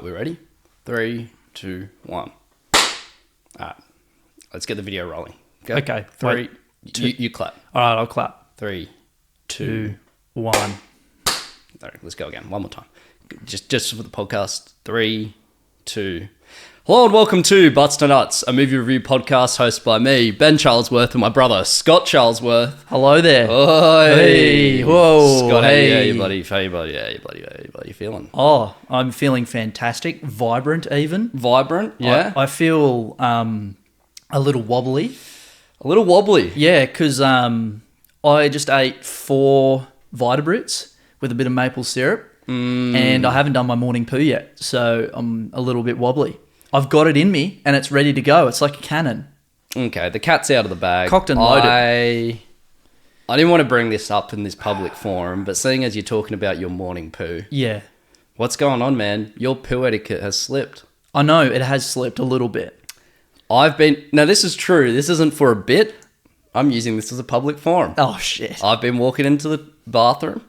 we ready? 3, 2, 1. Alright, let's get the video rolling. Go. Okay. 3, you clap. All right, I'll clap. 3, 2, 1. Sorry, let's go again. One more time. Just for the podcast. 3, 2. Hello and welcome to Butts to Nuts, a movie review podcast hosted by me, Ben Charlesworth, and my brother, Scott Charlesworth. Hello there. Oh, Hey. Whoa. Scott, Hey. how you buddy? How you feeling? Oh, I'm feeling fantastic. Vibrant even. Vibrant, yeah? I feel a little wobbly. A little wobbly. Yeah, because I just ate 4 Vitabrits with a bit of maple syrup, and I haven't done my morning poo yet, so I'm a little bit wobbly. I've got it in me, and it's ready to go. It's like a cannon. Okay, the cat's out of the bag. Cocked and loaded. I didn't want to bring this up in this public forum, but seeing as you're talking about your morning poo, Yeah. what's going on, man? Your poo etiquette has slipped. I know, it has slipped a little bit. Now this is true. This isn't for a bit. I'm using this as a public forum. Oh, shit. I've been walking into the bathroom.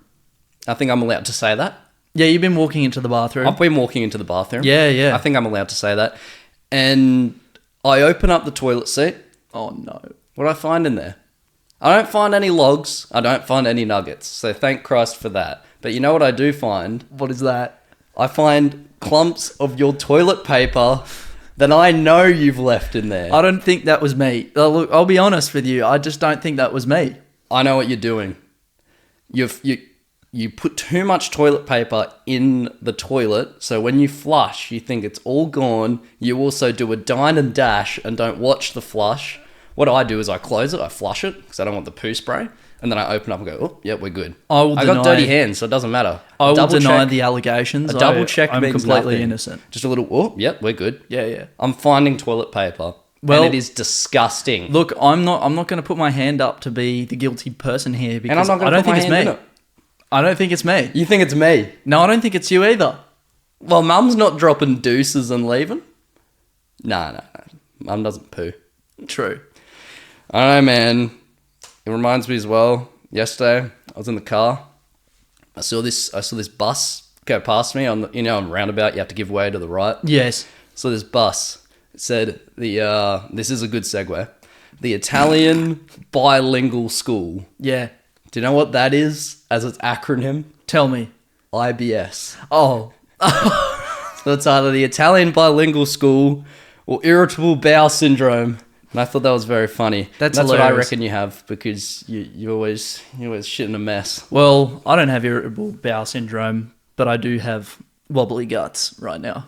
I think I'm allowed to say that. Yeah, you've been walking into the bathroom. I've been walking into the bathroom. Yeah. I think I'm allowed to say that. And I open up the toilet seat. Oh, no. What do I find in there? I don't find any logs. I don't find any nuggets. So thank Christ for that. But you know what I do find? What is that? I find clumps of your toilet paper that I know you've left in there. I don't think that was me. Look, I'll be honest with you. I just don't think that was me. I know what you're doing. You put too much toilet paper in the toilet, so when you flush, you think it's all gone. You also do a dine and dash and don't watch the flush. What I do is I close it, I flush it, because I don't want the poo spray, and then I open up and go, oh, yeah, we're good. I got dirty hands, so it doesn't matter. I will deny check. the allegations. A double check I'm means completely nothing. innocent. Just a little, oh, yep, we're good. Yeah. I'm finding toilet paper, Well, and it is disgusting. Look, I'm not going to put my hand up to be the guilty person here because And I'm not I going to don't put my think it's hand me. in it. I don't think it's me. You think it's me? No, I don't think it's you either. Well, Mum's not dropping deuces and leaving. No. Mum doesn't poo. True. I don't know, man. It reminds me as well. Yesterday, I was in the car. I saw this bus go past me on the, on roundabout. You have to give way to the right. Yes. So this bus, it said this is a good segue. The Italian Bilingual School. Yeah. Do you know what that is as its acronym? Tell me. IBS. Oh. So it's either the Italian Bilingual School or Irritable Bowel Syndrome. And I thought that was very funny. That's what I hilarious. reckon you have because you always shit in a mess. Well, I don't have irritable bowel syndrome, but I do have wobbly guts right now.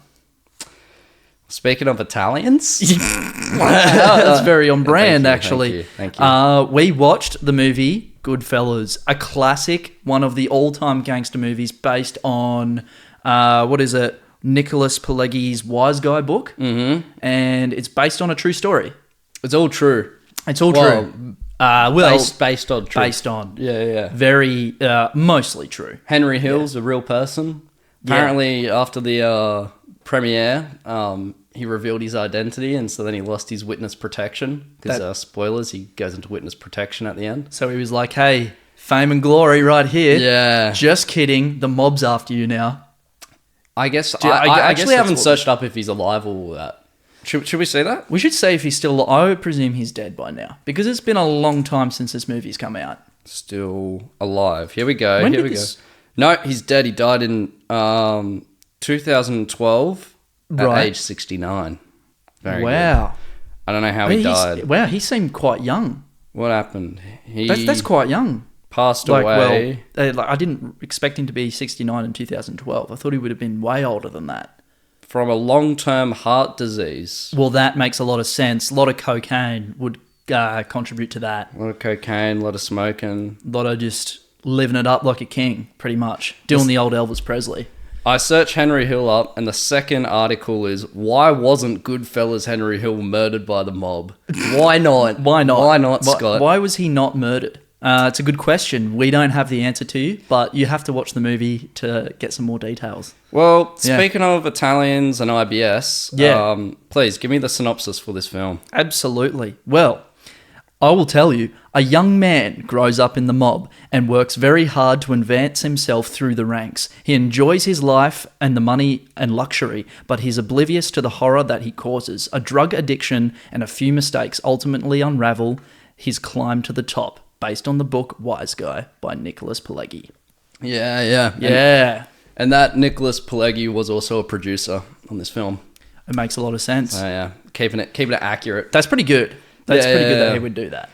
Speaking of Italians, That's very on brand, Thank you, actually. thank you. We watched the movie Goodfellas, a classic, one of the all-time gangster movies based on, Nicholas Pileggi's Wise Guy book. Mm-hmm. And it's based on a true story. it's all true. It's all true. Based on true. Based on. Yeah. Very, mostly true. Henry Hill's a real person. Apparently, after the premiere, he revealed his identity, and so then he lost his witness protection. Because, spoilers, he goes into witness protection at the end. So he was like, hey, fame and glory right here. Yeah. Just kidding. The mob's after you now. I guess I I guess actually that's haven't what- searched up if he's alive or all that. Should we see that? We should say if he's still... I would presume he's dead by now. Because it's been a long time since this movie's come out. Still alive. Here we go. When Here did we this- go. No, he's dead. He died in 2012 at Right. age 69. Very good. Wow. I don't know how he died. Wow, he seemed quite young. What happened? He That's quite young. passed away. I didn't expect him to be 69 in 2012. I thought he would have been way older than that. From a long-term heart disease. Well, that makes a lot of sense. A lot of cocaine would contribute to that. A lot of cocaine, a lot of smoking. A lot of just living it up like a king, pretty much. Doing the old Elvis Presley. I searched Henry Hill up, and the second article is, why wasn't Goodfellas Henry Hill murdered by the mob? Why not? Why not? Why not, Scott? Why was he not murdered? It's a good question. We don't have the answer to you, but you have to watch the movie to get some more details. Well, speaking of Italians and IBS, please give me the synopsis for this film. Absolutely. Well, I will tell you, a young man grows up in the mob and works very hard to advance himself through the ranks. He enjoys his life and the money and luxury, but he's oblivious to the horror that he causes. A drug addiction and a few mistakes ultimately unravel his climb to the top, based on the book Wise Guy by Nicholas Pileggi. Yeah. Yeah. And that Nicholas Pileggi was also a producer on this film. It makes a lot of sense. Oh, yeah. Keeping it accurate. That's pretty good. That's Yeah, pretty yeah, good that yeah. he would do that.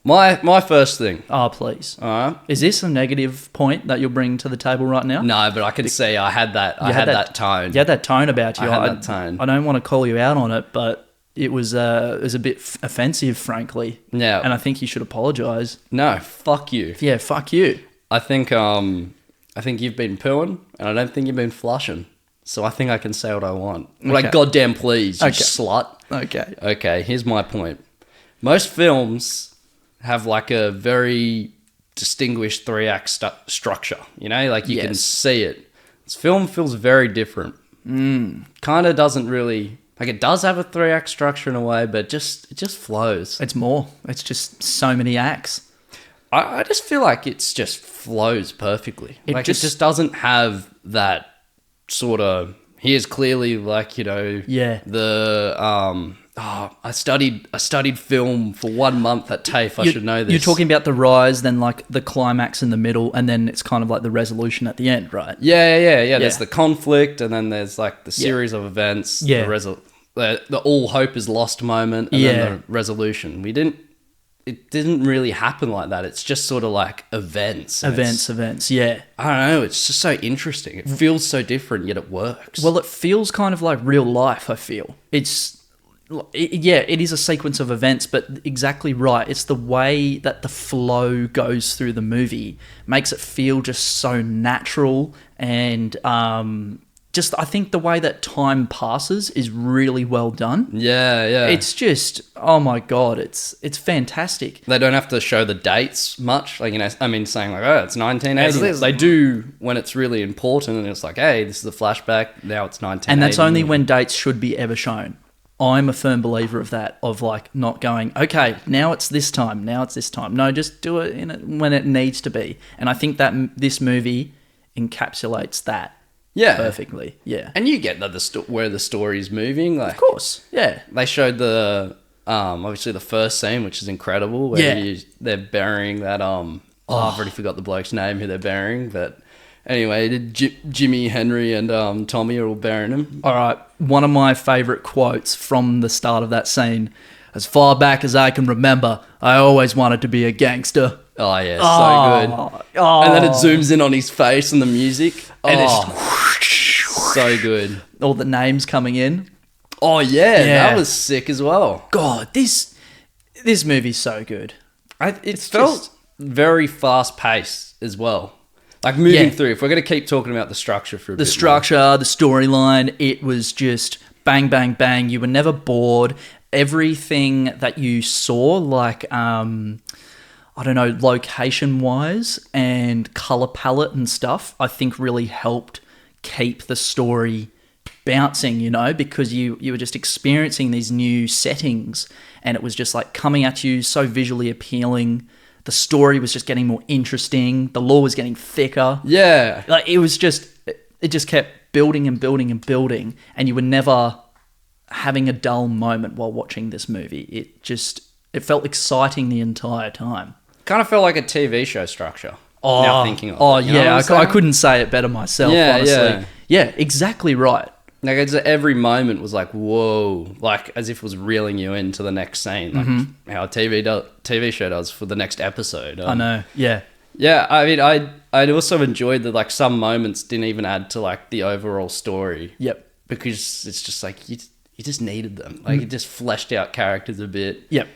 My first thing. Oh, please. All right. Is this a negative point that you'll bring to the table right now? No, but I can see I had that. I had that tone. You had that tone about you. I had that tone. I don't want to call you out on it, but it was a bit offensive, frankly. Yeah. And I think you should apologise. No, fuck you. Yeah, fuck you. I think you've been pooing, and I don't think you've been flushing. So I think I can say what I want. Okay. Like, goddamn please, you Okay. slut. Okay. Okay, here's my point. Most films have like a very distinguished three-act structure, you know? Like, you can Yes. see it. This film feels very different. Kind of doesn't really... Like, it does have a three-act structure in a way, but it just flows. It's more. It's just so many acts. I just feel like it's just flows perfectly. It Like, just- it just doesn't have that sort of... Here's clearly, like, you know... Yeah. The... I studied film for 1 month at TAFE. I should know this. You're talking about the rise, then like the climax in the middle, and then it's kind of like the resolution at the end, right? Yeah. There's Yeah. the conflict, and then there's like the series of events. Yeah. The all hope is lost moment, and then the resolution. It didn't really happen like that. It's just sort of like events. and Events, yeah. I don't know. It's just so interesting. It feels so different, yet it works. Well, it feels kind of like real life, I feel. It is a sequence of events, but exactly right. It's the way that the flow goes through the movie makes it feel just so natural, and just I think the way that time passes is really well done. yeah. It's just, oh my God, it's fantastic. They don't have to show the dates much. Like, you know, I mean, saying like, oh, it's 1980. Yes. They do when it's really important, and it's like, hey, this is a flashback. Now it's 1980. And that's only when dates should be ever shown. I'm a firm believer of that, of like not going, okay, now it's this time, No, just do it when it needs to be. And I think that this movie encapsulates that perfectly. Yeah. And you get that where the story is moving. Like, Of course. Yeah. they showed the obviously the first scene, which is incredible, where they're burying that I've already forgot the bloke's name who they're burying, but anyway, Jimmy, Henry, and Tommy are all burying him. All right. One of my favourite quotes from the start of that scene: as far back as I can remember, I always wanted to be a gangster. Oh yeah, so good. Oh. And then it zooms in on his face and the music, and it's so good. All the names coming in. Oh yeah, Yeah. that was sick as well. God, this movie's so good. It felt very fast paced as well. Like moving through. If we're going to keep talking about the structure for a bit, The structure, the storyline, it was just bang, bang, bang. You were never bored. Everything that you saw, like, I don't know, location-wise and colour palette and stuff, I think really helped keep the story bouncing, you know, because you were just experiencing these new settings, and it was just like coming at you so visually appealing. The story was just getting more interesting. The lore was getting thicker. Yeah. Like it just kept building and building and building, and you were never having a dull moment while watching this movie. It felt exciting the entire time. Kind of felt like a TV show structure. Now thinking of it. You know Yeah, what I'm I saying? couldn't say it better myself, Yeah, honestly. Yeah, exactly right. Like every moment was like, whoa, like as if it was reeling you into the next scene, like how a TV show does for the next episode. I know. Yeah. Yeah, I mean, I also enjoyed that like some moments didn't even add to like the overall story. Yep. Because it's just like you just needed them. Like it just fleshed out characters a bit. Yep.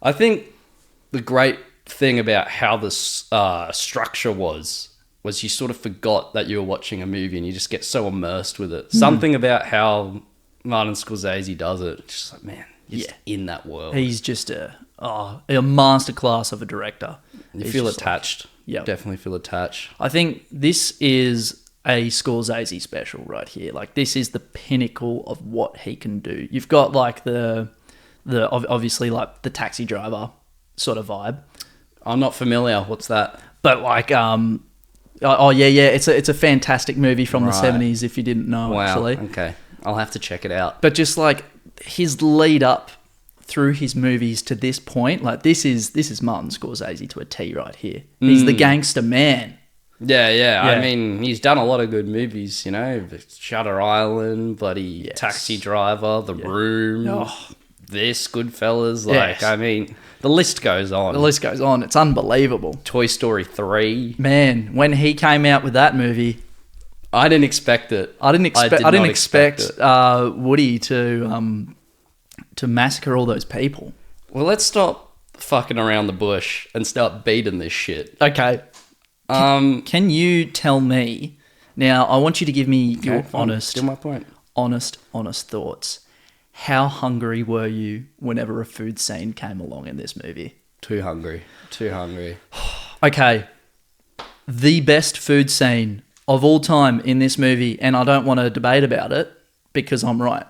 I think the great thing about how this structure was you sort of forgot that you were watching a movie, and you just get so immersed with it. Something about how Martin Scorsese does it. It's just like, man, you're just in that world. He's just a masterclass of a director. You He's feel just attached. Yep. Definitely feel attached. I think this is a Scorsese special right here. Like, this is the pinnacle of what he can do. You've got like the obviously like the Taxi Driver sort of vibe. I'm not familiar. What's that? But like, it's a fantastic movie from the Right. 70s. If you didn't know, Wow. actually, Okay. I'll have to check it out. but just like his lead up through his movies to this point, like this is Martin Scorsese to a T right here. He's the gangster man. Yeah. I Yeah. mean, he's done a lot of good movies, you know. Shutter Island, bloody Yes. Taxi Driver, The Room, Oh. this, Goodfellas. Like, Yes. I mean, the list goes on. The list goes on. It's unbelievable. Toy Story 3. Man, when he came out with that movie, I didn't expect it. I didn't not expect it. Woody to massacre all those people. Well, let's stop fucking around the bush and start beating this shit. Okay, can you tell me now? I want you to give me your fine. honest, Still my point. honest thoughts. How hungry were you whenever a food scene came along in this movie? Too hungry. Okay, the best food scene of all time in this movie, and I don't want to debate about it because I'm right.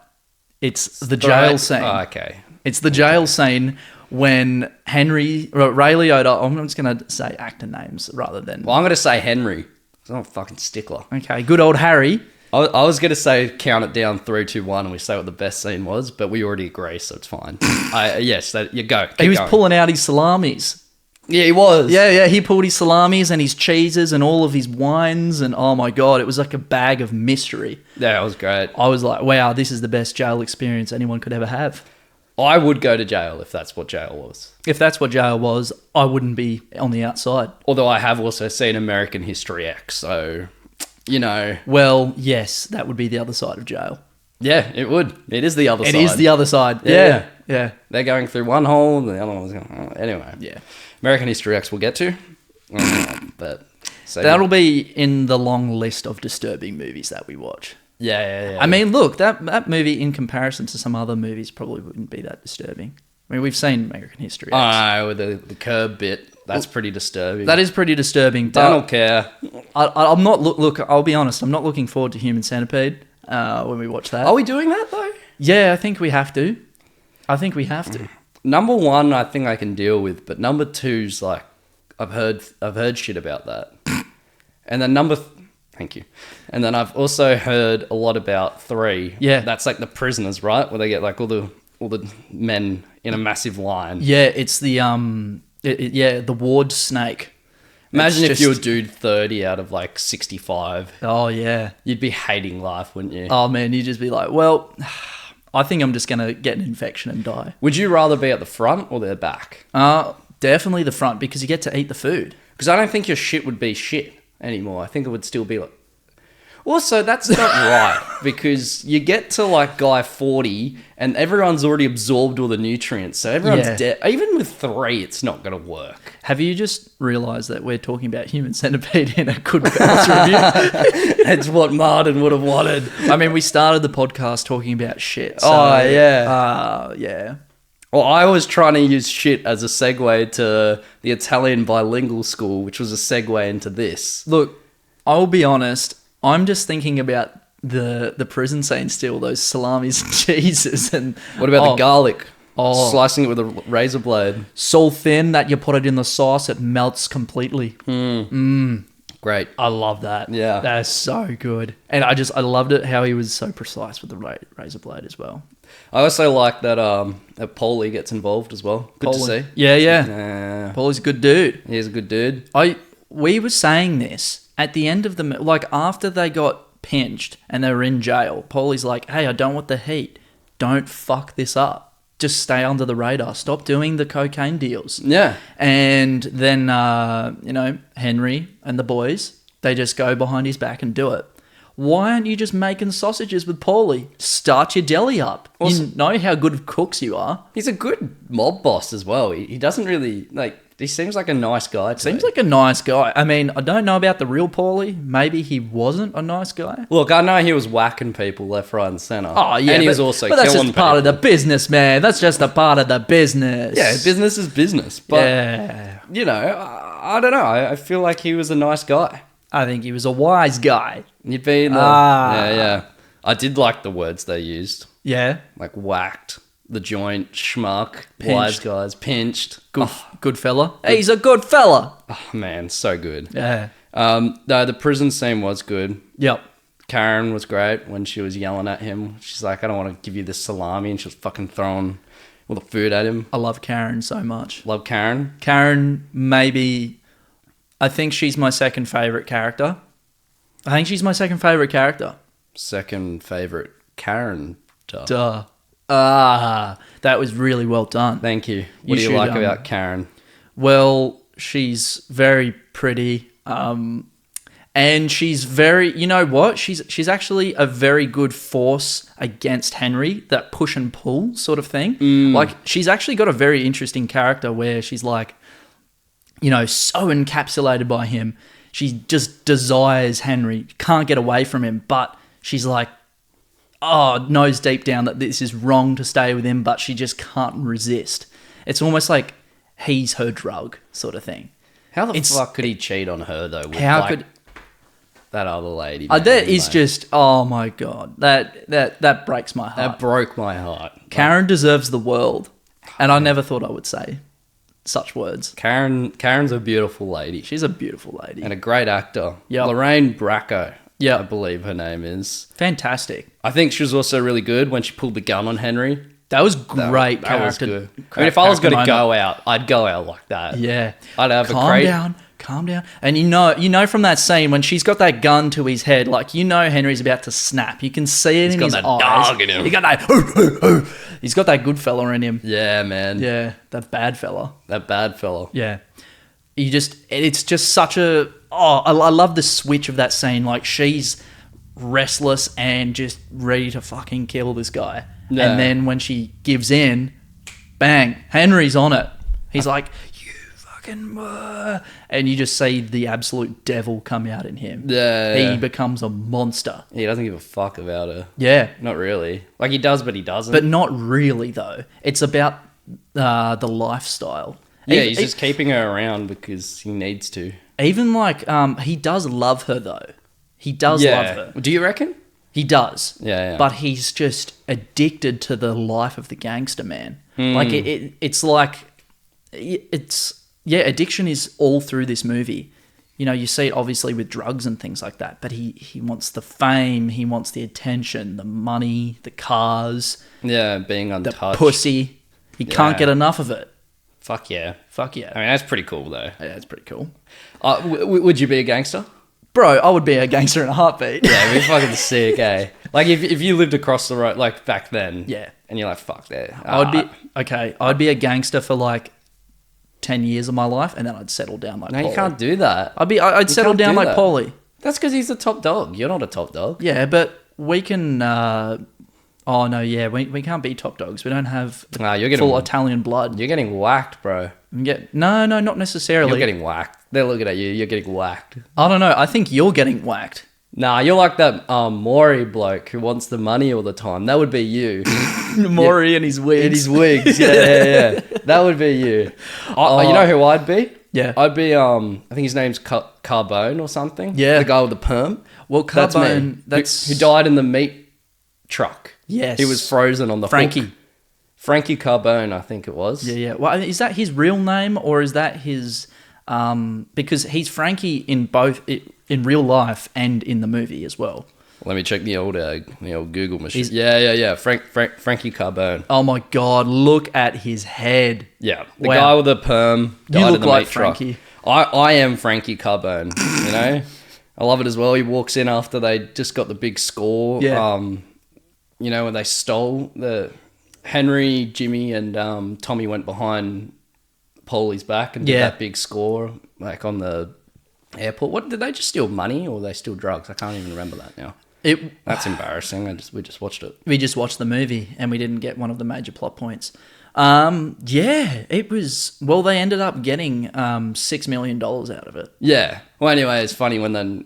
It's the jail scene. Oh, okay. It's the jail scene when Ray Liotta, I'm just going to say actor names rather than... Well, I'm going to say Henry. I'm a fucking stickler. Okay, good old Harry. I was going to say count it down 3, 2, 1 and we say what the best scene was, but we already agree, so it's fine. You go. Keep He was going. pulling out his salamis. Yeah, he was. Yeah, he pulled his salamis and his cheeses and all of his wines, and oh my God, it was like a bag of mystery. Yeah, it was great. I was like, wow, this is the best jail experience anyone could ever have. I would go to jail if that's what jail was. If that's what jail was, I wouldn't be on the outside. Although I have also seen American History X, so, you know. Well, yes, that would be the other side of jail. Yeah, it would. It is the other side. It is the other side. Yeah. Yeah. They're going through one hole, and the other one was going... Anyway. Yeah. American History X we'll get to. But... So That'll be in the long list of disturbing movies that we watch. Yeah. I mean, look, that movie in comparison to some other movies probably wouldn't be that disturbing. I mean, we've seen American History X. Oh, with the curb bit. That's pretty disturbing. That is pretty disturbing. Don't care. I'm not look. I'll be honest. I'm not looking forward to Human Centipede when we watch that. Are we doing that, though? Yeah, I think we have to. Number 1, I think I can deal with, but number 2's like... I've heard shit about that. And then thank you. And then I've also heard a lot about 3. Yeah. That's like the prisoners, right? Where they get like all the men in a massive line. Yeah, it's the the ward snake. Imagine It's if you were just- dude 30 out of like 65. Oh yeah. You'd be hating life, wouldn't you? Oh man, you'd just be like, well, I think I'm just gonna get an infection and die. Would you rather be at the front or the back? Definitely the front because you get to eat the food. Because I don't think your shit would be shit anymore. I think it would still be like... Also, that's not right, because you get to like guy 40 and everyone's already absorbed all the nutrients, so everyone's Yeah. dead. Even with 3, it's not going to work. Have you just realised that we're talking about Human Centipede in a Goodfellas review? That's what Martin would have wanted. I mean, we started the podcast talking about shit. So, Oh, yeah. yeah. Well, I was trying to use shit as a segue to the Italian bilingual school, which was a segue into this. Look, I'll be honest. I'm just thinking about the prison scene still, those salamis and cheeses. And What about the garlic? Oh. Slicing it with a razor blade. so thin that you put it in the sauce, it melts completely. Great. I love that. Yeah. That's so good. And I loved it how he was so precise with the razor blade as well. I also like that that Paulie gets involved as well. Good to see. Yeah. Yeah. Paulie's a good dude. He's a good dude. We were saying this at the end of the... Like, after they got pinched and they were in jail, Paulie's like, hey, I don't want the heat. Don't fuck this up. Just stay under the radar. Stop doing the cocaine deals. Yeah. And then, Henry and the boys, they just go behind his back and do it. Why aren't you just making sausages with Paulie? Start your deli up. Also- You know how good of cooks you are. He's a good mob boss as well. He doesn't really, he seems like a nice guy to Seems me. like a nice guy. I mean, I don't know about the real Paulie. Maybe he wasn't a nice guy. Look, I know he was whacking people left, right, and centre. Oh, yeah. And he but, was also but that's killing just part of people. the business, man. That's just a part of the business. Yeah, business is business. But, yeah. I don't know. I feel like he was a nice guy. I think he was a wise guy. You'd be in the... Ah. Yeah. I did like the words they used. Yeah. Like whacked. the joint, schmuck, wise guys, pinched. Good fella. He's a good fella. Oh, man, so good. Yeah. No, the prison scene was good. Yep. Karen was great when she was yelling at him. She's like, I don't want to give you this salami. And she was fucking throwing all the food at him. I love Karen so much. Love Karen. Karen, maybe, I think she's my second favourite character. Second favourite Karen. Duh. That was really well done. Thank you. What do you like about Karen? Well, she's very pretty. And she's very, you know what? She's actually a very good force against Henry, that push and pull sort of thing. Like, she's actually got a very interesting character where she's like, you know, so encapsulated by him. She just desires Henry, can't get away from him, but she's like, knows deep down that this is wrong to stay with him, but she just can't resist. It's almost like he's her drug sort of thing. How the fuck could he cheat on her, though? With that other lady? That is just, oh my God. That breaks my heart. That broke my heart. Karen deserves the world. And I never thought I would say such words. Karen's a beautiful lady. She's a beautiful lady. And a great actor. Yep. Lorraine Bracco. Yeah, I believe her name is. Fantastic. I think she was also really good when she pulled the gun on Henry. That was great character. That was good. I mean, if I was going to go out, I'd go out like that. Yeah. I'd have Calm down. And you know from that scene when she's got that gun to his head, like, you know Henry's about to snap. You can see it in his eyes. He's got that dog in him. He got that. He's got that good fella in him. Yeah, man. Yeah, that bad fella. Yeah. It's just such a... I love the switch of that scene. Like, she's restless and just ready to fucking kill this guy. Yeah. And then when she gives in, bang, Henry's on it. He's like, you fucking... And you just see the absolute devil come out in him. Yeah. He becomes a monster. He doesn't give a fuck about her. Yeah. Not really. Like, he does, but he doesn't. But not really, though. It's about the lifestyle. Yeah, he's just keeping her around because he needs to. Even like, he does love her, though. He does love her. Do you reckon? He does. Yeah. But he's just addicted to the life of the gangster man. Like, it's like... addiction is all through this movie. You know, you see it obviously with drugs and things like that, but he wants the fame, he wants the attention, the money, the cars. Yeah, being untouched. The pussy. He can't get enough of it. Fuck yeah. I mean, that's pretty cool, though. Yeah, it's pretty cool. Would you be a gangster? Bro, I would be a gangster in a heartbeat. Yeah, it'd be fucking sick, eh? Like, if you lived across the road, like, back then. Yeah. And you're like, fuck that. I'd be a gangster for, like, 10 years of my life, and then I'd settle down like Paulie. No, you can't do that. I'd settle down like Paulie. That's because he's the top dog. You're not a top dog. Yeah, but we can... we can't be top dogs. We don't have full Italian blood. You're getting whacked, bro. No, not necessarily. You're getting whacked. They're looking at you. You're getting whacked. I don't know. I think you're getting whacked. Nah, you're like that Maury bloke who wants the money all the time. That would be you. Maury and his wigs. And his wigs. Yeah. That would be you. You know who I'd be? Yeah. I'd be, I think his name's Carbone or something. Yeah. The guy with the perm. Well, Carbone, who died in the meat truck. Yes. He was frozen on the hook. Frankie Carbone, I think it was. Yeah. Well, is that his real name or is that his... because he's Frankie in both... in real life and in the movie as well. Let me check the old Google machine. Yeah. Frankie Carbone. Oh my God! Look at his head. Yeah, the guy with the perm. You look like Frankie. I am Frankie Carbone. You know, I love it as well. He walks in after they just got the big score. Yeah. You know, when they stole the Henry, Jimmy, and Tommy went behind Paulie's back and did that big score, like on the airport. What did they just steal money or they steal drugs? I can't even remember that now. That's embarrassing. We just watched it. We just watched the movie and we didn't get one of the major plot points. It was... Well, they ended up getting $6 million out of it. Yeah. Well, anyway, it's funny when then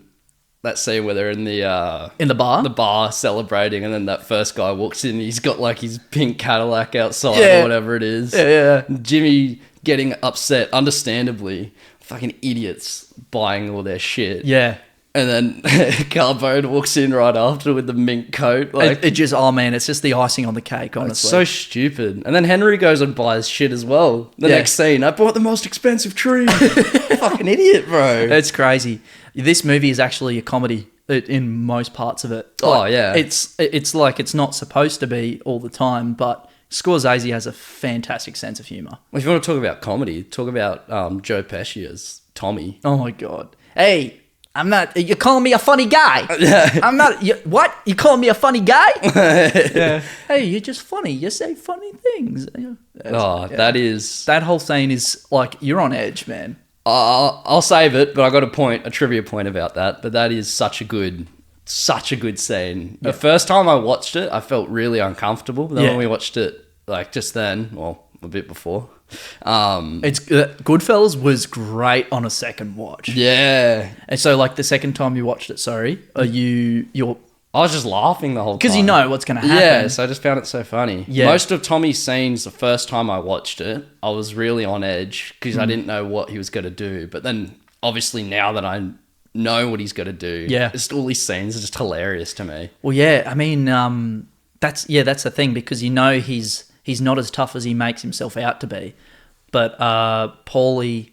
that scene where they're in the bar? The bar celebrating, and then that first guy walks in, he's got like his pink Cadillac outside or whatever it is. Yeah. Jimmy getting upset, understandably. Fucking idiots buying all their shit. Yeah. And then Carbone walks in right after with the mink coat. Like, It just, oh man, it's just the icing on the cake, it's honestly. so stupid. And then Henry goes and buys shit as well. The Yeah. next scene, I bought the most expensive tree. Fucking idiot, bro. It's crazy. This movie is actually a comedy in most parts of it. Oh, yeah. It's like it's not supposed to be all the time, but Scorsese has a fantastic sense of humor. Well, if you want to talk about comedy, talk about Joe Pesci as Tommy. Oh my god! Hey, I'm not. You're calling me a funny guy? I'm not. What? You calling me a funny guy? Yeah. Hey, you're just funny. You say funny things. That That whole scene is like you're on edge, man. I'll save it, but I got a trivia point about that. But that is such a good scene. The first time I watched it, I felt really uncomfortable. But then when we watched it, like just then, well, a bit before, It's Goodfellas was great on a second watch. yeah, And so, like the second time you watched it, you're I was just laughing the whole time because you know what's going to happen. Yeah, so I just found it so funny. Yeah. Most of Tommy's scenes, the first time I watched it, I was really on edge because I didn't know what he was going to do. But then, obviously, now that I know what he's going to do, just all these scenes are just hilarious to me. Well, yeah, I mean, that's the thing because you know he's not as tough as he makes himself out to be. But Paulie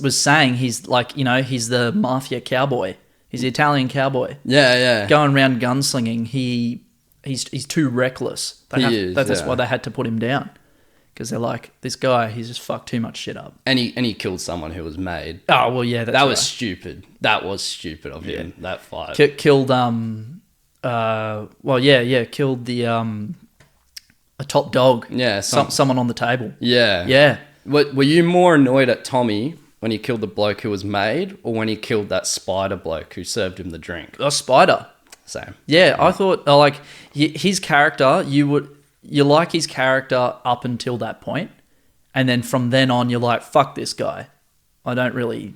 was saying he's like, you know, he's the mafia cowboy. He's the Italian cowboy. Yeah. Going around gunslinging, he's too reckless. That's why they had to put him down. Because they're like, this guy, he's just fucked too much shit up. And he killed someone who was made. Oh, well, yeah, That was stupid. That was stupid of him, that fight. Killed, killed the, a top dog. Yeah. Someone on the table. Yeah. Yeah. Were you more annoyed at Tommy when he killed the bloke who was made or when he killed that spider bloke who served him the drink? A spider. Same. Yeah, I thought, like, his character, you like his character up until that point, and then from then on, you're like, fuck this guy. I don't really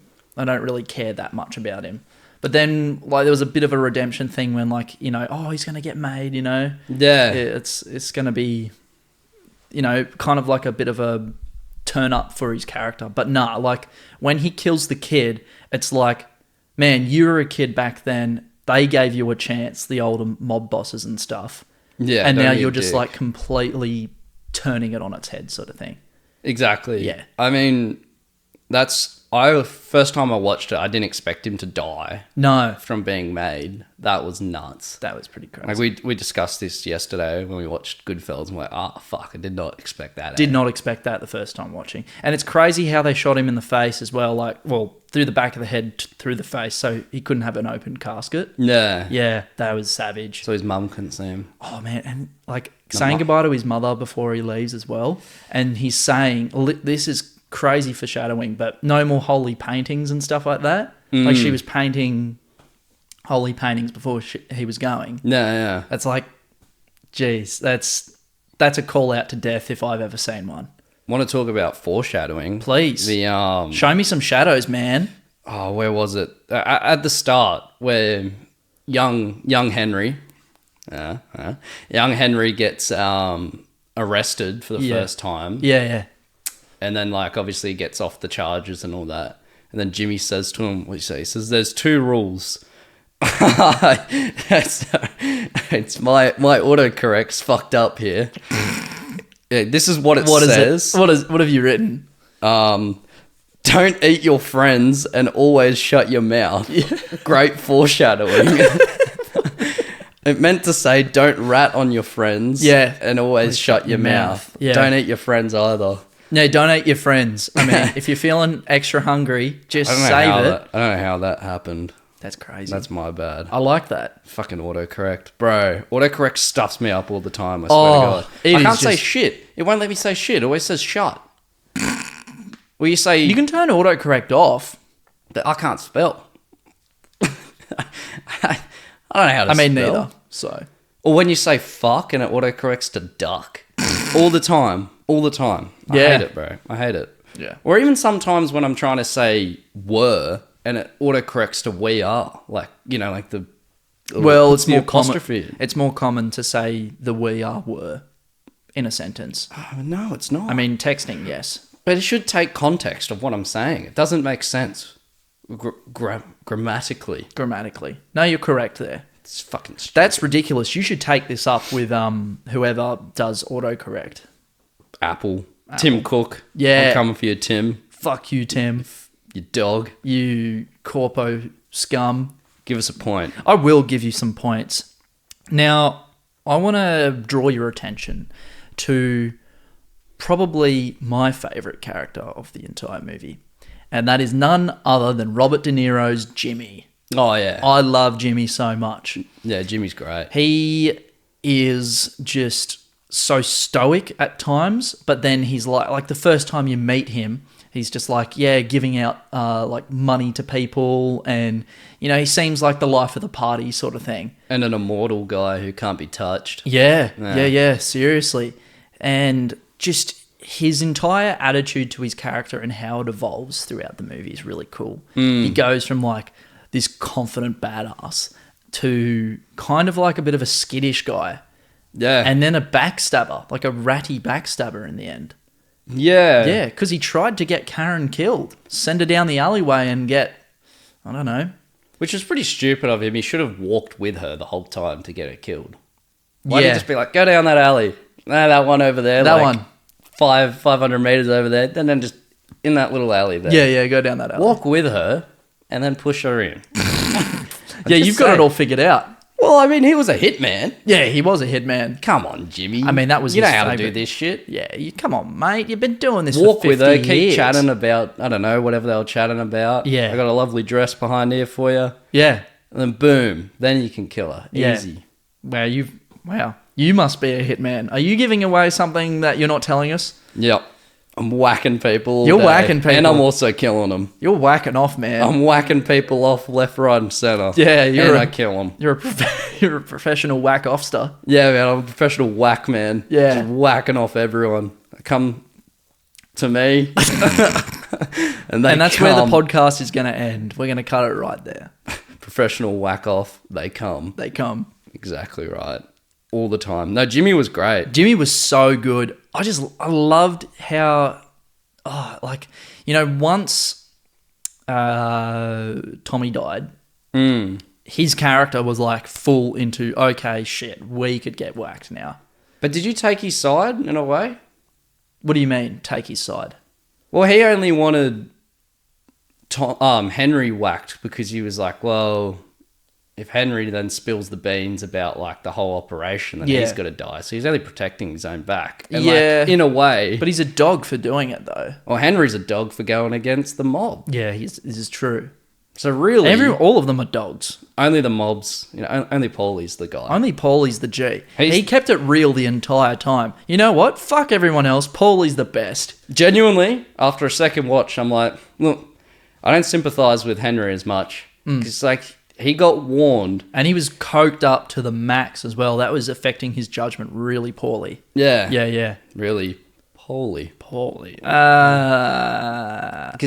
care that much about him. But then, like, there was a bit of a redemption thing when, like, you know, oh, he's gonna get made, you know. Yeah. It's gonna be, you know, kind of like a bit of a turn up for his character. But nah, like when he kills the kid, it's like, man, you were a kid back then. They gave you a chance, the older mob bosses and stuff. Yeah. And now don't be a you're just dick. like completely turning it on its head, sort of thing. Exactly. Yeah. I mean, first time I watched it, I didn't expect him to die No, from being made. That was nuts. that was pretty crazy. Like we discussed this yesterday when we watched Goodfellas and we're like, fuck, I did not expect that. Did not expect that the first time watching. And it's crazy how they shot him in the face as well, like, well, through the back of the head, through the face, so he couldn't have an open casket. Yeah. Yeah, that was savage. So his mum couldn't see him. Oh, man, and like saying goodbye to his mother before he leaves as well. And he's saying, this is crazy foreshadowing, but no more holy paintings and stuff like that. Like she was painting holy paintings before he was going. Yeah. That's like, geez, that's a call out to death if I've ever seen one. Want to talk about foreshadowing? Please. The Show me some shadows, man. oh, where was it? At the start, where young Henry, young Henry gets arrested for the first time. Yeah. And then, like, obviously gets off the charges and all that. And then Jimmy says to him, what do you say? He says, there's 2 rules. It's my autocorrect's fucked up here. Yeah, this is what it says. What have you written? Don't eat your friends and always shut your mouth. Yeah. Great foreshadowing. It meant to say don't rat on your friends and always shut your mouth. Yeah. Don't eat your friends either. No, don't eat your friends. I mean, if you're feeling extra hungry, just save it. I don't know how that happened. That's crazy. That's my bad. I like that. Fucking autocorrect. Bro, autocorrect stuffs me up all the time, I swear to God. I can't say shit. It won't let me say shit. It always says shut. Well, you say... You can turn autocorrect off. I can't spell. I don't know how to spell. Neither. So... Or when you say fuck and it autocorrects to duck. All the time. I Yeah. hate it, bro. I hate it. Yeah. Or even sometimes when I'm trying to say were and it autocorrects to we are. Like, you know, like the... Well, it's more common. apostrophe. It's more common to say the we are were in a sentence. Oh, no, it's not. I mean, texting, yes. But it should take context of what I'm saying. It doesn't make sense. Grammatically. Grammatically. No, you're correct there. It's fucking stupid. That's ridiculous. You should take this up with whoever does autocorrect. Apple. Tim Cook. Yeah. I'm coming for you, Tim. Fuck you, Tim. You dog. You corpo scum. Give us a point. I will give you some points. Now, I want to draw your attention to probably my favourite character of the entire movie. And that is none other than Robert De Niro's Jimmy. Oh, yeah. I love Jimmy so much. Yeah, Jimmy's great. He is just so stoic at times, but then he's like the first time you meet him, he's just like, yeah, giving out like money to people, and he seems like the life of the party sort of thing. And an immortal guy who can't be touched. Yeah, seriously. And just his entire attitude to his character and how it evolves throughout the movie is really cool. He goes from like this confident badass to kind of like a bit of a skittish guy. Yeah. And then a backstabber, like a ratty backstabber in the end. Yeah. Yeah, because he tried to get Karen killed. Send her down the alleyway and get, I don't know. Which was pretty stupid of him. He should have walked with her the whole time to get her killed. Why did he just be like, go down that alley? That one over there. That like one. 500 meters over there. Then just in that little alley there. Yeah, go down that alley. Walk with her and then push her in. Yeah, you've got it all figured out. Well, I mean, he was a hitman. Yeah, he was a hitman. Come on, Jimmy. I mean, that was you know his how to favourite. do this shit. Yeah, come on, mate. You've been doing this Walk for 50 with her, years. keep chatting about, I don't know, whatever they were chatting about. Yeah. I got a lovely dress behind here for you. Yeah. And then boom, then you can kill her. Yeah. Easy. Wow. You must be a hitman. Are you giving away something that you're not telling us? Yep. I'm whacking people all You're day. whacking people. And I'm also killing them. You're whacking off, man. I'm whacking people off left, right, and centre. Yeah, and I kill them. You're a professional whack-offster. Yeah, man, I'm a professional whack man. Yeah. Just whacking off everyone. Come to me. and that's where the podcast is going to end. We're going to cut it right there. Professional whack off. They come. They come. Exactly right. All the time. No, Jimmy was great. Jimmy was so good. I loved how, once Tommy died, his character was like full into, okay, shit, we could get whacked now. But did you take his side in a way? What do you mean, take his side? Well, he only wanted Henry whacked because he was like, well, if Henry then spills the beans about like the whole operation, then he's got to die. So he's only protecting his own back. And like, in a way. But he's a dog for doing it though. Well, Henry's a dog for going against the mob. Yeah, this is true. So really, all of them are dogs. Only the mobs, only Paulie's the guy. Only Paulie's the G. He kept it real the entire time. You know what? Fuck everyone else. Paulie's the best. Genuinely, after a second watch, I'm like, look, I don't sympathise with Henry as much. Because like, he got warned. And he was coked up to the max as well. That was affecting his judgment really poorly. Yeah. Yeah. Really poorly. Because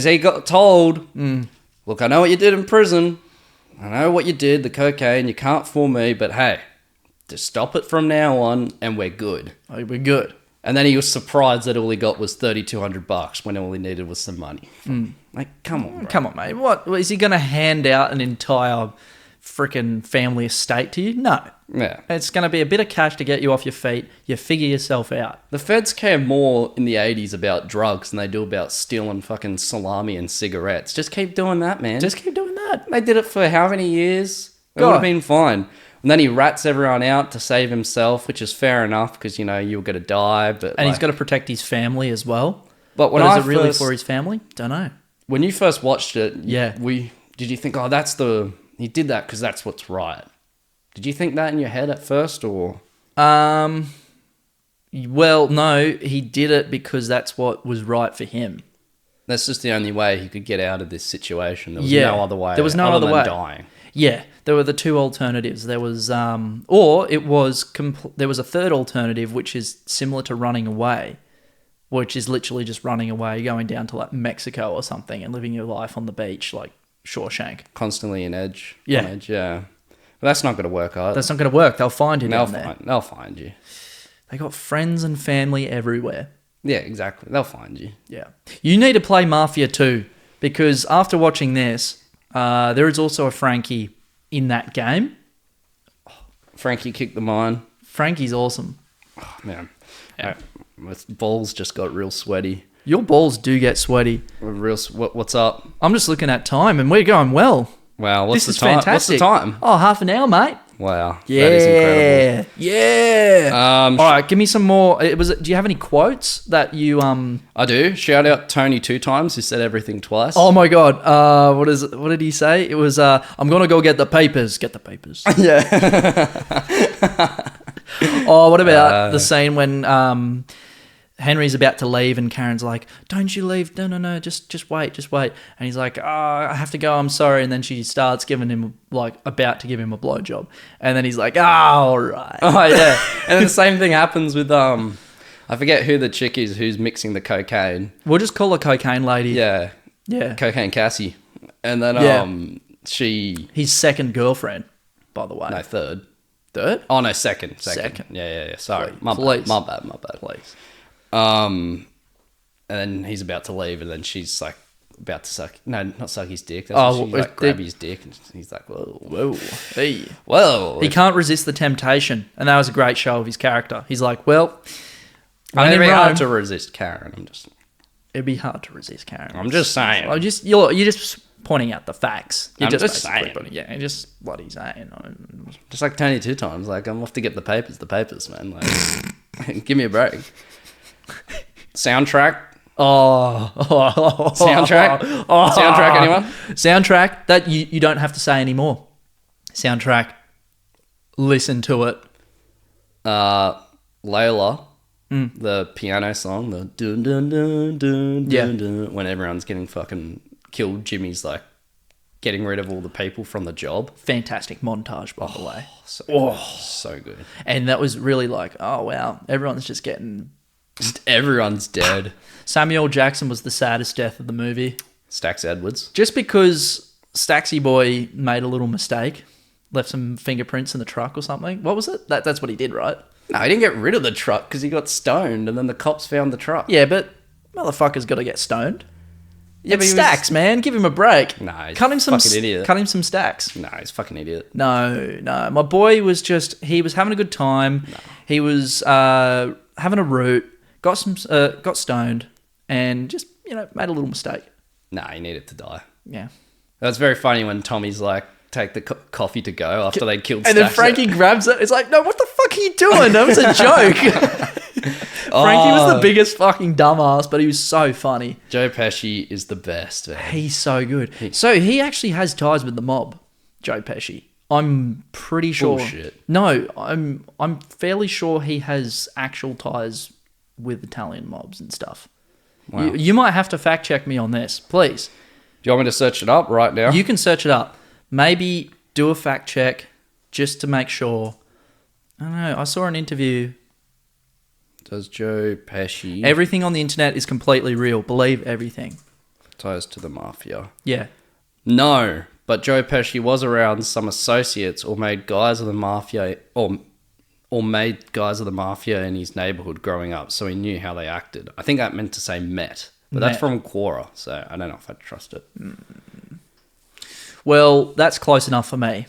he got told, look, I know what you did in prison. I know what you did, the cocaine. You can't fool me. But hey, just stop it from now on and we're good. We're good. And then he was surprised that all he got was $3,200 when all he needed was some money. Like, come on, bro. Come on, mate. What is he going to hand out an entire freaking family estate to you? No. Yeah. It's going to be a bit of cash to get you off your feet. You figure yourself out. The feds care more in the 80s about drugs than they do about stealing fucking salami and cigarettes. Just keep doing that, man. Just keep doing that. They did it for how many years? It would have been fine. And then he rats everyone out to save himself, which is fair enough because, you were going to die. And he's got to protect his family as well. But is it really for his family? Don't know. When you first watched it, did you think, he did that because that's what's right? Did you think that in your head at first or? Well, no, he did it because that's what was right for him. That's just the only way he could get out of this situation. There was no other way. There was no other way. Dying. Yeah, there were the two alternatives. There was, there was a third alternative, which is similar to running away, which is literally just running away, going down to like Mexico or something and living your life on the beach, like Shawshank. Constantly on edge. Yeah. On edge, yeah. But that's not going to work either. That's not going to work. They'll find you down there. They'll find you. They got friends and family everywhere. Yeah, exactly. They'll find you. Yeah. You need to play Mafia 2 because after watching this, There is also a Frankie in that game. Frankie kicked the mine. Frankie's awesome. Oh, man. My balls just got real sweaty. Your balls do get sweaty. What's up? I'm just looking at time and we're going well. Wow, what's This the is time? fantastic. What's the time? Oh, half an hour, mate. Wow, Yeah. that is incredible. Yeah. All right, give me some more. Do you have any quotes that you I do. Shout out Tony 2 times who said everything twice. Oh my god. What did he say? It was I'm going to go get the papers. Get the papers. Yeah. Oh, what about the scene when Henry's about to leave and Karen's like, "Don't you leave? No, just wait. And he's like, "Oh, I have to go. I'm sorry." And then she starts giving him about to give him a blowjob, and then he's like, "Oh, all right." Oh yeah. And then the same thing happens with I forget who the chick is who's mixing the cocaine. We'll just call her Cocaine Lady. Yeah. Yeah. Cocaine Cassie. And then she His second girlfriend, by the way. no third. Third? Oh no, second. Second. Yeah. Sorry. Please. My bad. Please. And then he's about to leave, and then she's like about to suck. No, not suck his dick. That's she like grab his dick, and he's like, "Whoa, Hey. whoa." He can't resist the temptation, and that was a great show of his character. He's like, "Well, It'd I'm be in hard Rome. to resist Karen. It'd be hard to resist Karen." I'm just saying. You're just pointing out the facts. You're I'm just basically saying. you're just what he's saying. Just like Tony 2 times. Like, I'm off to get the papers, man. Like, give me a break. Soundtrack. Soundtrack. Soundtrack. Anyone? Soundtrack that you don't have to say anymore. Soundtrack. Listen to it. Layla. The piano song. The dun dun dun dun dun dun. When everyone's getting fucking killed, Jimmy's like getting rid of all the people from the job. Fantastic montage, by the way. So good. And that was really like, oh wow, everyone's just getting. Just everyone's dead. Samuel Jackson was the saddest death of the movie. Stax Edwards. Just because Staxy Boy made a little mistake, left some fingerprints in the truck or something. What was it? That's what he did, right? No, he didn't get rid of the truck because he got stoned, and then the cops found the truck. Yeah, but motherfucker's got to get stoned. Yeah, It's but he was- Stax, man. Give him a break. Nah, he's cut him some fucking idiot. Cut him some stacks. No, he's a fucking idiot. No. My boy was he was having a good time. No. He was having a root, got stoned, and just made a little mistake. Nah, he needed to die. Yeah. That's very funny when Tommy's like, take the coffee to go after they killed And then Stax. Frankie grabs it. It's like, no, what the fuck are you doing? That was a joke. Frankie was the biggest fucking dumbass, but he was so funny. Joe Pesci is the best, man. He's so good. So he actually has ties with the mob, Joe Pesci. I'm pretty sure. Bullshit. No, I'm fairly sure he has actual ties with Italian mobs and stuff. Wow. You might have to fact check me on this, please. Do you want me to search it up right now? You can search it up. Maybe do a fact check just to make sure. I don't know. I saw an interview. Does Joe Pesci Everything on the internet is completely real. Believe everything. ties to the mafia? Yeah. No, but Joe Pesci was around some associates or made guys of the mafia or made guys of the mafia in his neighborhood growing up, so he knew how they acted. I think that meant to say met, but that's from Quora, so I don't know if I trust it. Well, that's close enough for me.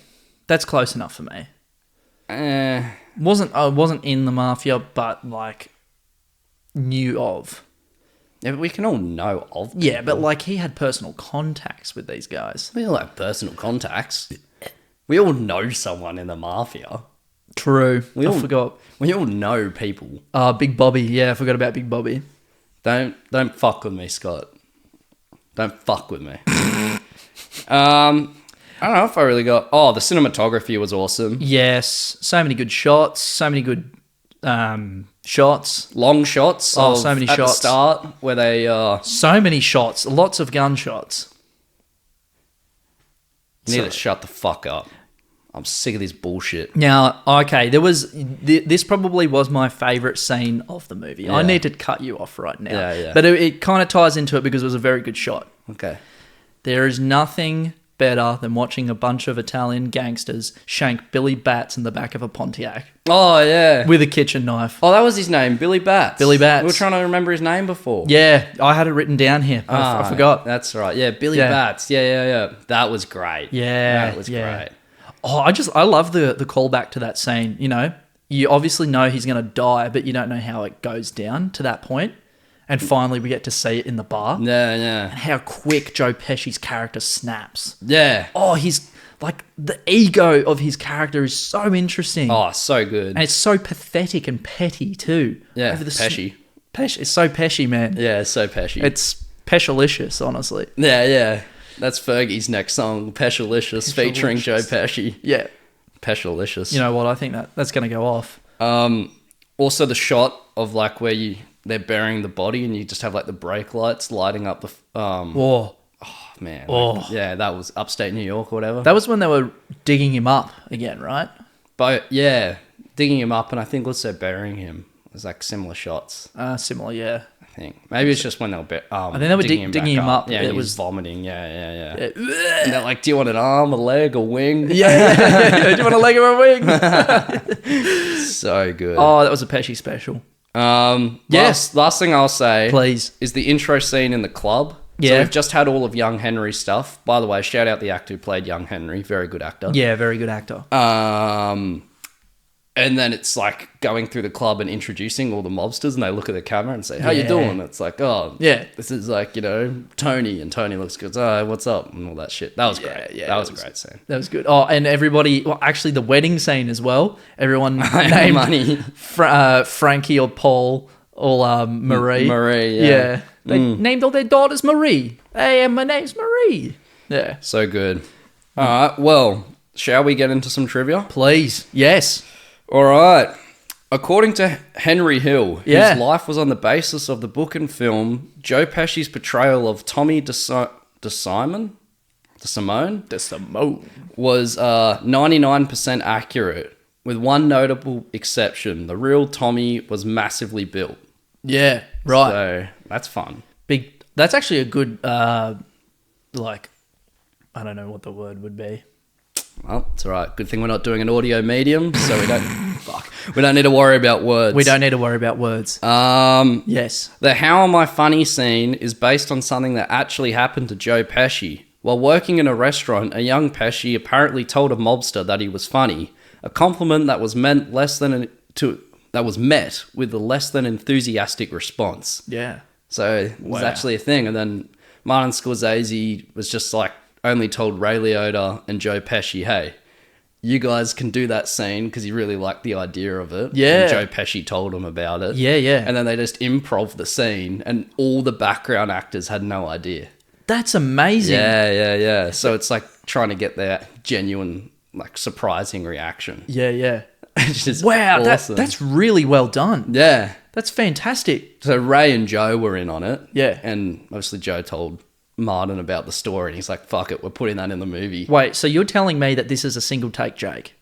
Eh, I wasn't in the mafia, but like knew of. yeah, but we can all know of them. Yeah, but like he had personal contacts with these guys. We all have personal contacts. We all know someone in the mafia. True. We I all forgot. We all know people. Big Bobby. Yeah, I forgot about Big Bobby. Don't fuck with me, Scott. Don't fuck with me. I don't know if I really got... Oh, the cinematography was awesome. Yes, so many good shots. So many good shots. Long shots. Oh, so many at shots. the start where they... So many shots. Lots of gunshots. You need to shut the fuck up. I'm sick of this bullshit. Now, okay, this probably was my favourite scene of the movie. Yeah. I need to cut you off right now. Yeah. But it kind of ties into it because it was a very good shot. Okay. There is nothing better than watching a bunch of Italian gangsters shank Billy Bats in the back of a Pontiac Oh, yeah. with a kitchen knife. Oh, that was his name, Billy Bats. Billy Bats. We were trying to remember his name before. Yeah, I had it written down here. But I forgot. That's right. Yeah, Billy Yeah. Bats. Yeah. That was great. Yeah, That was yeah. great. Oh, I love the callback to that scene. You know, you obviously know he's going to die, but you don't know how it goes down to that point. And finally, we get to see it in the bar. Yeah. And how quick Joe Pesci's character snaps. Yeah. Oh, he's like the ego of his character is so interesting. Oh, so good. And it's so pathetic and petty too. Yeah, Over the Pesci. Pesci. It's so Pesci, man. Yeah, so Pesci. It's Pescialicious, honestly. Yeah. That's Fergie's next song, Pescialicious, featuring Joe Pesci. Yeah. Pescialicious. You know what? I think that's going to go off. Also the shot of like where they're burying the body and you just have like the brake lights lighting up the Whoa. man. Oh. Like, yeah, that was upstate New York or whatever. That was when they were digging him up again, right? But yeah, digging him up and I think also burying him. It was like similar shots, Similar, yeah. I think. Maybe it's just when they were I think they were digging him up. Yeah, It he was was vomiting. Yeah. And they're like, do you want an arm, a leg, a wing? Yeah. Do you want a leg or a wing? So good. Oh, that was a Pesci special. Last thing I'll say Please. is the intro scene in the club. So Yeah. we've just had all of young Henry's stuff. By the way, shout out the actor who played young Henry. Very good actor. Yeah, very good actor. And then it's like going through the club and introducing all the mobsters and they look at the camera and say, how you Yeah. doing? It's like, oh, Yeah. this is like, you know, Tony. And Tony looks good. Oh, what's up? And all that shit. That was great. yeah, that was a great scene. That was good. Oh, and everybody, well, actually the wedding scene as well. Everyone named Money. Frankie or Paul or Marie. Marie, yeah. They named all their daughters Marie. Hey, my name's Marie. Yeah. So good. All right. Well, shall we get into some trivia? Please. Yes. All right. According to Henry Hill, Yeah. whose life was on the basis of the book and film, Joe Pesci's portrayal of Tommy DeSimone was 99% accurate, with one notable exception. The real Tommy was massively built. Yeah. Right. So that's fun. Big. That's actually a good, like, I don't know what the word would be. Well, it's all right. Good thing we're not doing an audio medium, so we don't we don't need to worry about words. We don't need to worry about words. Yes. The How Am I Funny scene is based on something that actually happened to Joe Pesci. While working in a restaurant, a young Pesci apparently told a mobster that he was funny, a compliment that was met with a less than enthusiastic response. Yeah. So it was Wow. actually a thing. And then Martin Scorsese was just like only told Ray Liotta and Joe Pesci, hey, you guys can do that scene because he really liked the idea of it. Yeah. And Joe Pesci told him about it. Yeah. And then they just improv the scene and all the background actors had no idea. That's amazing. Yeah. So it's like trying to get their genuine, like surprising reaction. Yeah. Which is Wow, awesome. that's really well done. Yeah. That's fantastic. So Ray and Joe were in on it. Yeah. And obviously Joe told Martin about the story and he's like, fuck it, we're putting that in the movie. Wait, so you're telling me that this is a single take Jake?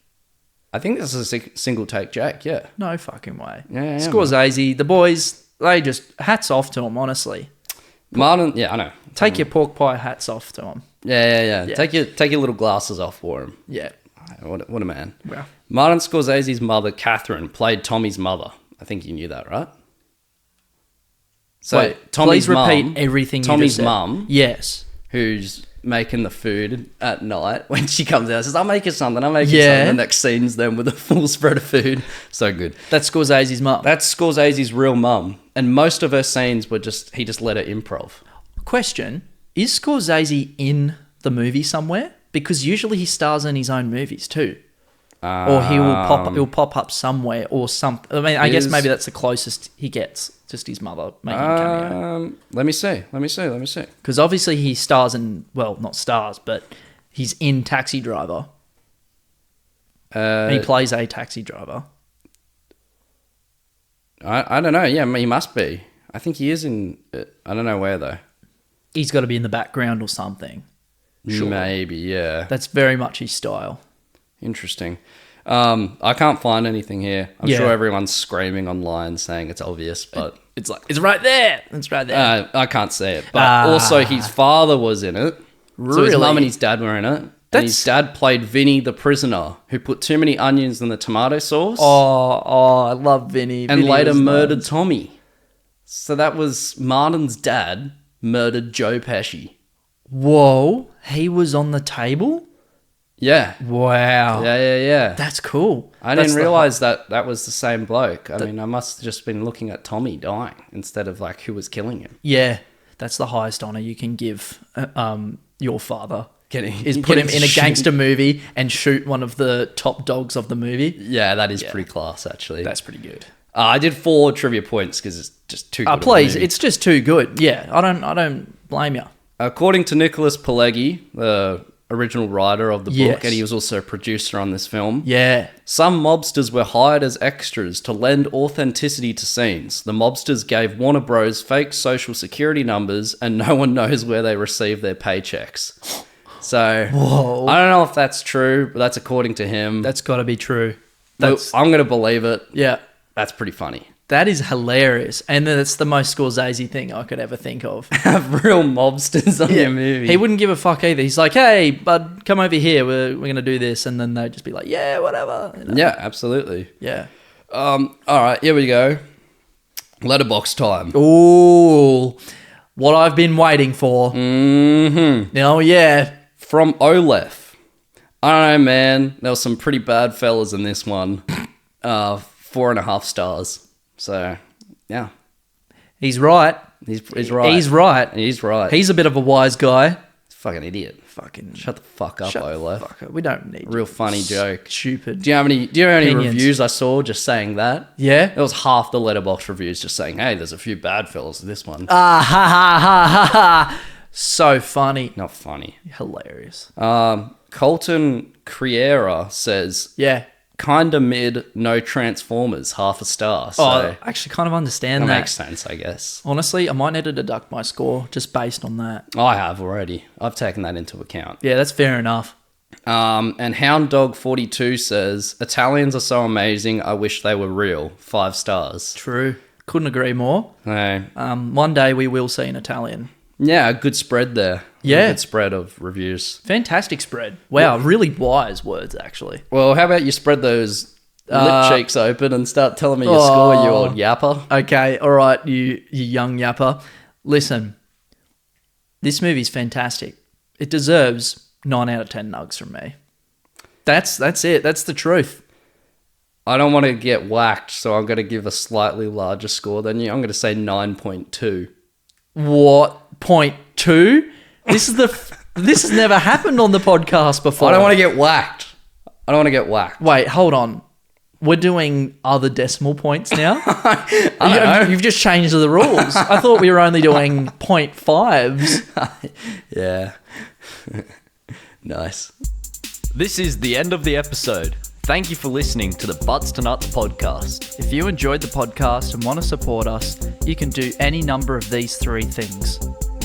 I think this is a single take Jake, yeah. No fucking way. Yeah, Scorsese, the boys, they just hats off to him, honestly. Martin, yeah, I know. Take your pork pie hats off to him. Yeah. Yeah. Take your little glasses off for him. Yeah. What a man. Wow. Martin Scorsese's mother, Catherine, played Tommy's mother. I think you knew that, right? So Wait, Tommy's please repeat mum, everything you Tommy's just said. mum, Yes. who's making the food at night when she comes out, says, I'll make you something. Yeah. The next scene's them with a full spread of food. So good. That's Scorsese's mum. That's Scorsese's real mum. And most of her scenes were he just let her improv. Question, is Scorsese in the movie somewhere? Because usually he stars in his own movies too. Or he'll pop up somewhere or something. I mean, I guess maybe that's the closest he gets, just his mother making a cameo. Let me see. Because obviously he stars in, well, not stars, but he's in Taxi Driver. And he plays a taxi driver. I don't know. Yeah, he must be. I think he is in. I don't know where though. He's got to be in the background or something. Sure. Maybe, yeah. That's very much his style. Interesting. I can't find anything here. I'm Yeah. sure everyone's screaming online saying it's obvious, but It's like, it's right there. It's right there. I can't see it. But also his father was in it. So his Really? mum and his dad were in it. And his dad played Vinny the prisoner, who put too many onions in the tomato sauce I love Vinny. and Vinny later was murdered nice. Tommy. So that was Martin's dad murdered Joe Pesci. Whoa, he was on the table? Yeah. Wow. Yeah. That's cool. I That's didn't the realize that was the same bloke. I mean, I must have just been looking at Tommy dying instead of like who was killing him. Yeah, that's the highest honor you can give your father. Is put Getting him in a to gangster movie and shoot one of the top dogs of the movie. Yeah, that is pretty class, actually. That's pretty good. I did 4 trivia points because it's just too good. Please, it's just too good. Yeah, I don't blame you. According to Nicholas Pileggi, the original writer of the book, Yes. and he was also a producer on this film, Yeah. some mobsters were hired as extras to lend authenticity to scenes. The mobsters gave Warner Bros. Fake social security numbers, and no one knows where they received their paychecks. So, Whoa. I don't know if that's true, but that's according to him. That's got to be true. But I'm going to believe it. Yeah. That's pretty funny. That is hilarious. And that's the most Scorsese thing I could ever think of. Have real mobsters on your movie. He wouldn't give a fuck either. He's like, hey, bud, come over here. We're going to do this. And then they'd just be like, yeah, whatever. You know? Yeah, absolutely. Yeah. All right, here we go. Letterbox time. Ooh, what I've been waiting for. Mm-hmm. Oh, yeah. From Olef. I don't know, man. There was some pretty bad fellas in this one. 4.5 stars. So, yeah. He's right. He's right. He's right. He's right. He's a bit of a wise guy. a fucking idiot. Fucking Shut the fuck up, Olef. Fuck it. We don't need Real funny joke. Stupid. Do you know how many Opinions. reviews I saw just saying that? Yeah. It was half the Letterbox reviews just saying, hey, there's a few bad fellas in this one. Ah, ha, ha, ha, ha, ha. So funny. Not funny. Hilarious. Colton Criera says, Yeah. kinda mid, no Transformers, half a star. So Oh, I actually kind of understand that that. makes sense, I guess. Honestly, I might need to deduct my score just based on that. I have already. I've taken that into account. Yeah, that's fair enough. And Hound Dog 42 says, Italians are so amazing, I wish they were real. 5 stars. True. Couldn't agree more. Hey. One day we will see an Italian. Yeah, a good spread there. Yeah. A good spread of reviews. Fantastic spread. Wow, really wise words, actually. Well, how about you spread those lip cheeks open and start telling me your score, you old yapper? Okay, all right, you young yapper. Listen, this movie's fantastic. It deserves 9 out of 10 nugs from me. That's it. That's the truth. I don't want to get whacked, so I'm going to give a slightly larger score than you. I'm going to say 9.2. What? 0.2? This has never happened on the podcast before. I don't want to get whacked. Wait, hold on. We're doing other decimal points now? I don't know. You've just changed the rules. I thought we were only doing 0.5s. Yeah. Nice. This is the end of the episode. Thank you for listening to the Butts to Nuts podcast. If you enjoyed the podcast and want to support us, you can do any number of these 3 things.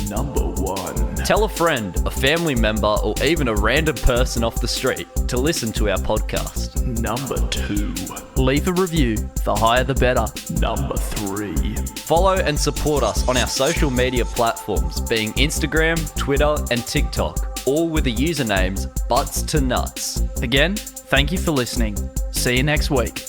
Number 1. Tell a friend, a family member, or even a random person off the street to listen to our podcast. Number 2. Leave a review. The higher the better. Number 3. Follow and support us on our social media platforms, being Instagram, Twitter, and TikTok, all with the usernames Butts to Nuts. Again, thank you for listening. See you next week.